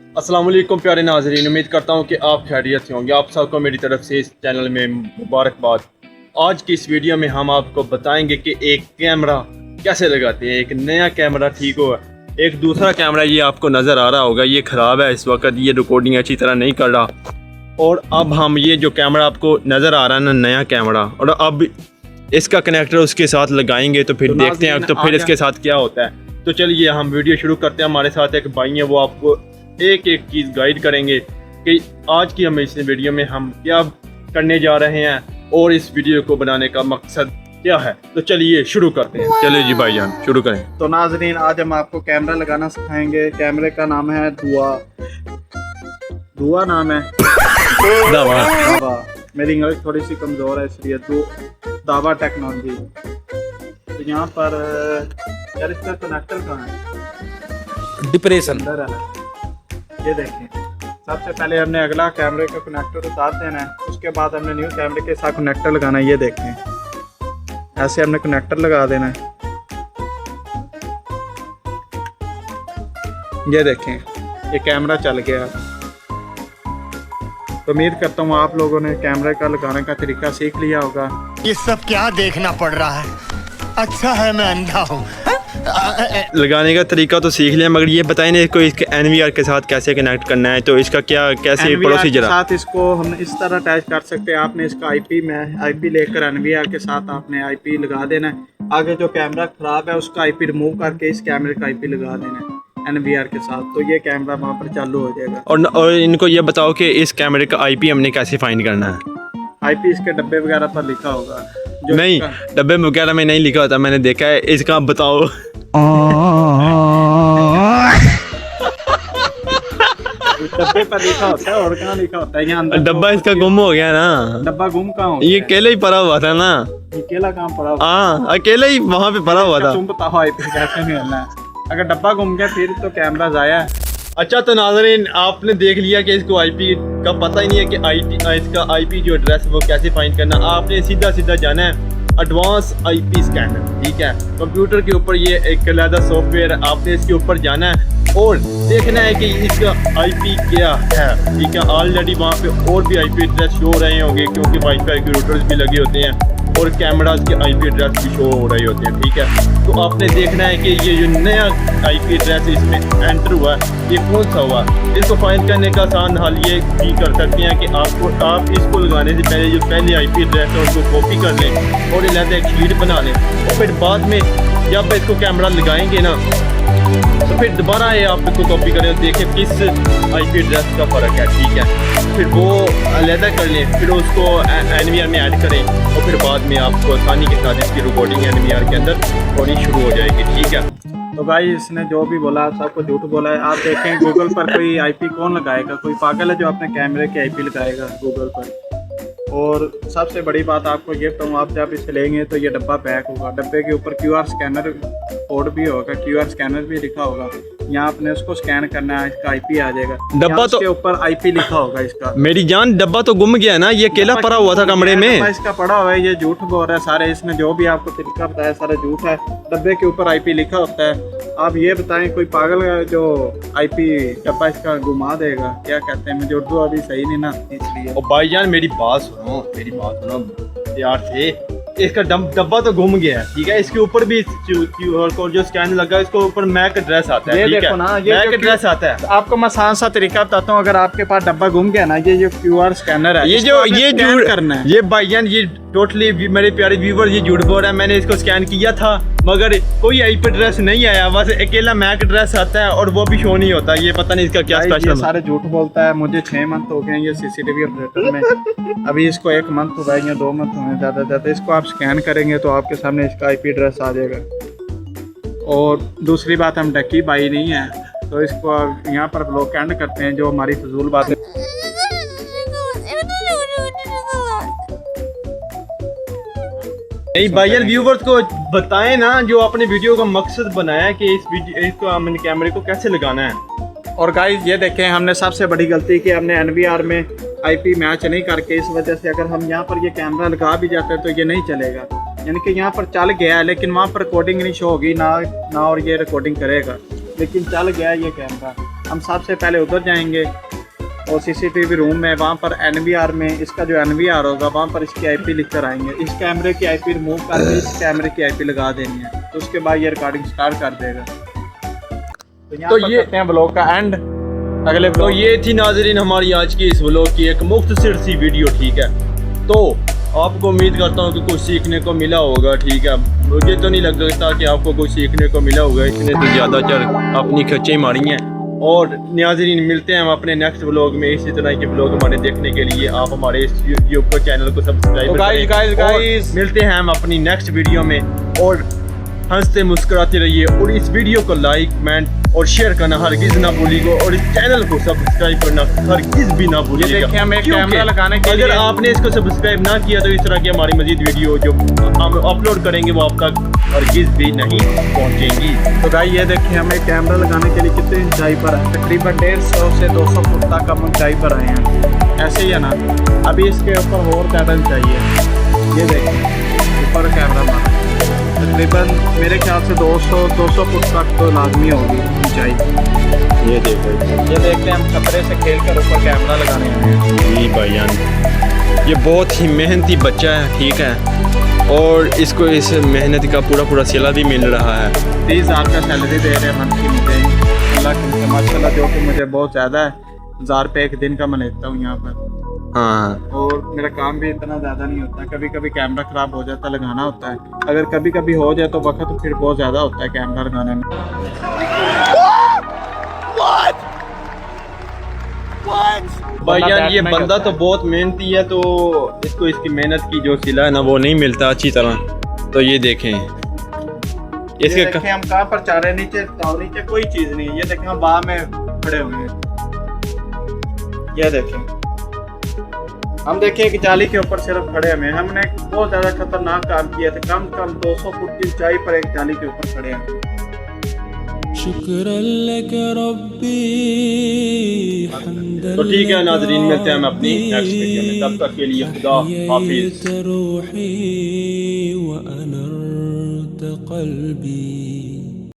अस्सलाम वालेकुम प्यारे नाज़रीन, उम्मीद करता हूँ कि आप खैरियत से होंगे। आप सबको मेरी तरफ से इस चैनल में मुबारकबाद। आज की इस वीडियो में हम आपको बताएंगे कि एक कैमरा कैसे लगाते हैं। एक नया कैमरा ठीक होगा, एक दूसरा कैमरा ये आपको नज़र आ रहा होगा ये ख़राब है, इस वक्त ये रिकॉर्डिंग अच्छी तरह नहीं कर रहा। और अब हम ये जो कैमरा आपको नज़र आ रहा है ना, नया कैमरा, और अब इसका कनेक्टर उसके साथ लगाएंगे तो फिर देखते हैं तो फिर इसके साथ क्या होता है। तो चलिए हम वीडियो शुरू करते हैं। हमारे साथ एक भाई हैं, वो आपको एक एक चीज़ गाइड करेंगे कि आज की हम इस वीडियो में हम क्या करने जा रहे हैं और इस वीडियो को बनाने का मकसद क्या है। तो चलिए शुरू करते हैं। चलिए जी भाईजान शुरू करें। तो नाज़रीन, आज हम आपको कैमरा लगाना सिखाएंगे। कैमरे का नाम है धुआ नाम है। दावा। मेरी इंग्लिश थोड़ी सी कमज़ोर है इसलिए दावा टेक्नोलॉजी। तो यहाँ पर यार इसका कनेक्टर कहाँ है? डिप्रेशन अंदर है। ये देखें, सबसे पहले हमने अगला कैमरे का कनेक्टर उतार देना है, उसके बाद हमने न्यू कैमरे के साथ कनेक्टर लगाना है। ये देखें, ऐसे हमने कनेक्टर लगा देना है। ये देखें, ये कैमरा चल गया। तो उम्मीद करता हूँ आप लोगों ने कैमरे का लगाने का तरीका सीख लिया होगा। ये सब क्या देखना पड़ रहा है? अच्छा है मैं अंधा हूँ। लगाने का तरीका तो सीख लिया, मगर ये बताएं ना इसको इसके NVR के साथ कैसे कनेक्ट करना है। तो इसका क्या कैसे प्रोसीजर है? साथ इसको हम इस तरह अटैच कर सकते हैं। आपने इसका IP लेकर NVR के साथ आपने IP लगा देना है। आगे जो कैमरा खराब है उसका IP रिमूव करके इस कैमरे का IP लगा देना है NVR के साथ, तो ये कैमरा वहाँ पर चालू हो जाएगा। और इनको ये बताओ कि इस कैमरे का IP हमने कैसे फाइंड करना है? IP इसके डब्बे वगैरह पर लिखा होगा। नहीं, डब्बे वगैरह में नहीं लिखा होता, मैंने देखा है। इसका आप बताओ। डब्बे पर लिखा होता है और कहाँ लिखा होता है? यहाँ अंदर डब्बा इसका गुम हो गया ना। डब्बा गुम कहाँ हो? ये अकेले ही पड़ा हुआ था ना। अकेला कहाँ पड़ा हुआ? हाँ, अकेले ही वहाँ पे पड़ा हुआ था। तुम बताओ IP कैसे मिलना है? अगर डब्बा गुम गया फिर तो कैमरा जाया है। अच्छा, तो नाज़रीन आपने देख लिया कि इसको IP का पता ही नहीं है कि इसका IP जो एड्रेस है वो कैसे फाइंड करना। आपने सीधा सीधा जाना है एडवांस IP स्कैनर, ठीक है। कंप्यूटर के ऊपर ये एक अलग सॉफ्टवेयर, आपने इसके ऊपर जाना है और देखना है कि इसका IP क्या है, ठीक है। ऑलरेडी वहाँ पे और भी IP एड्रेस शो हो रहे होंगे क्योंकि वाईफाई के रूटर्स भी लगे होते हैं और कैमराज के IP एड्रेस भी शो हो रहे होते हैं, ठीक है। तो आपने देखना है कि ये जो नया IP एड्रेस इसमें एंटर हुआ ये कौन सा हुआ। इसको फाइंड करने का आसान हल ये भी कर सकते हैं कि आप इसको लगाने से पहले जो पहले IP एड्रेस है उसको कॉपी कर लें और अलग एक शीट बना लें, और फिर बाद में जब इसको कैमरा लगाएंगे ना तो फिर दोबारा ये आप इसको कॉपी करें और देखें किस IP एड्रेस का फ़र्क है, ठीक है। फिर वो अलहदा कर लें, फिर उसको NVR में ऐड करें और फिर बाद में आपको आसानी के साथ इसकी रिकॉर्डिंग NVR के अंदर होनी शुरू हो जाएगी, ठीक है। तो भाई इसने जो भी बोला सबको झूठ बोला है। आप देखें गूगल पर कोई IP कौन लगाएगा? कोई पागल है जो अपने कैमरे के IP लगाएगा गूगल पर। और सबसे बड़ी बात आपको ये बताऊँ, आप जब इसे लेंगे तो ये डब्बा पैक होगा। डब्बे के ऊपर QR स्कैनर कोड भी होगा, QR स्कैनर भी लिखा होगा। यहाँ आपने उसको स्कैन करना है, इसका IP आ जाएगा। डब्बा तो के ऊपर IP लिखा होगा इसका। मेरी जान, डब्बा तो गुम गया ना, ये अकेला पड़ा हुआ था कमरे में। इसका पड़ा हुआ है, ये झूठ बोल रहा है सारे। इसने जो भी आपको तरीका बताया सारा झूठ है। डब्बे के ऊपर IP लिखा होता है। आप ये बताएं कोई पागल है जो IP डब्बा इसका घुमा देगा? क्या कहते हैं, मुझे उर्दू अभी सही नहीं ना इसलिए। और भाईजान मेरी बात सुनो यार से, इसका डब्बा तो गुम गया है, ठीक है। इसके ऊपर भी QR कोड जो स्कैन लगा है, इसके ऊपर मैक एड्रेस आता है, ये ठीक देखो है ना, ये मैक एड्रेस आता है। आपको मैं आसान सा तरीका बताता हूँ। अगर आपके पास डब्बा गुम गया ना, ये जो QR स्कैनर है, ये स्कैन करना है। ये भाईजान ये टोटली मेरे प्यारे व्यूवर ये झूठ बोल रहा है। मैंने इसको स्कैन किया था मगर कोई IP एड्रेस नहीं आया, बस अकेला मैक एड्रेस आता है और वो भी शो नहीं होता। ये पता नहीं इसका क्या स्पेशल है। सारे झूठ बोलता है। मुझे 6 मंथ हो गए ये CCTV ऑपरेटर में। अभी इसको 1 मंथ हुआ है या 2 मंथ हुए ज़्यादा। इसको आप स्कैन करेंगे तो आपके सामने इसका IP एड्रेस आ जाएगा। और दूसरी बात, हम डकी भाई नहीं है तो इसको यहाँ पर ब्लॉक एंड करते हैं जो हमारी फजूल बात है। नहीं भाईजान, व्यूवर्स को बताएं ना जो आपने वीडियो का मकसद बनाया है कि इसको हमने कैमरे को कैसे लगाना है। और गाइस ये देखें, हमने सबसे बड़ी गलती की, हमने NVR में IP मैच नहीं करके, इस वजह से अगर हम यहाँ पर ये कैमरा लगा भी जाते हैं तो ये नहीं चलेगा। यानी कि यहाँ पर चल गया है लेकिन वहाँ पर रिकॉर्डिंग नहीं शो होगी ना और ये रिकॉर्डिंग करेगा, लेकिन चल गया ये कैमरा। हम सबसे पहले उधर जाएंगे और CCTV रूम में वहाँ पर NVR में इसका जो NVR होगा वहाँ पर इसकी IP लिख कर आएंगे। इस कैमरे की IP रिमूव करके इस कैमरे की IP लगा देनी है, तो उसके बाद ये रिकॉर्डिंग स्टार्ट कर देगा। तो ये करते हैं ब्लॉग का एंड। अगले तो ये थी नाज़रीन हमारी आज की इस व्लॉग की एक मुख्तसर सी वीडियो, ठीक है। तो आपको उम्मीद करता हूँ कि कुछ सीखने को मिला होगा, ठीक है। मुझे तो नहीं लगता कि आपको कुछ सीखने को मिला होगा, इसने तो ज़्यादा चर अपनी खच्चे मारी हैं। और नाज़रीन मिलते हैं हम अपने नेक्स्ट व्लॉग में। इसी तरह के व्लॉग हमारे देखने के लिए आप हमारे इस यूट्यूब चैनल को सब्सक्राइब करें। गाइस मिलते हैं हम अपनी नेक्स्ट वीडियो में, और हंसते मुस्कुराते रहिए, और इस वीडियो को लाइक कमेंट और शेयर करना हरगिज़ ना भूलिएगा, और इस चैनल को सब्सक्राइब करना हरगिज़ भी ना भूलिएगा। देखिए हमें क्योंकि कैमरा लगाने के अगर लिए आपने इसको सब्सक्राइब ना किया तो इस तरह की हमारी मजीद वीडियो जो हम अपलोड करेंगे वो आप तक हरगिज़ भी नहीं पहुंचेंगी। तो गाइस ये देखिए हमें कैमरा लगाने के लिए कितनी ऊंचाई पर है, तकरीबन 150 से 200 फुट तक हम ऊंचाई पर आए हैं। ऐसे ही है ना, अभी इसके ऊपर और ज़्यादा ऊंचाई है। ये देखिए ऊपर कैमरा मारा, तकरीबन मेरे ख्याल से 200 फुट तक तो लाजमी होगी ऊंचाई। ये देखो, ये देखते हैं हम खतरे से खेल कर ऊपर कैमरा लगाने आए हैं। जी भाईजान ये बहुत ही मेहनती बच्चा है, ठीक है, और इसको इस मेहनत का पूरा सिला भी मिल रहा है। 30,000 का सैलरी दे रहे हैं मंथ की मुझे, अल्लाह की माशाल्लाह, जो कि मुझे बहुत ज़्यादा है। 1000 रुपये एक दिन का मैं लेता हूँ यहाँ पर, हाँ, और मेरा काम भी इतना ज़्यादा नहीं होता। कभी कभी कैमरा ख़राब हो जाता है, लगाना होता है। अगर कभी कभी हो जाए तो वक्त फिर बहुत ज़्यादा होता है कैमरा लगाने में। भाईजान ये बंदा तो बहुत मेहनती है, तो इसको इसकी मेहनत की जो सिला है ना वो नहीं मिलता अच्छी तरह। तो ये देखें इसके देखें हम कहाँ पर चाह रहे हैं, नीचे कोई चीज़ नहीं है। ये देखें हम बाह में खड़े हुए हैं। ये देखें हम देखें कि जाली के ऊपर सिर्फ खड़े हुए हैं। हमने बहुत ज़्यादा खतरनाक काम किया था। कम से कम 200 फुट की ऊंचाई पर एक जाली के ऊपर खड़े हैं। तो ठीक है नाज़रीन, मिलते हैं हम अपनी नेक्स्ट वीडियो में। तब तक के लिए खुदा हाफिज़।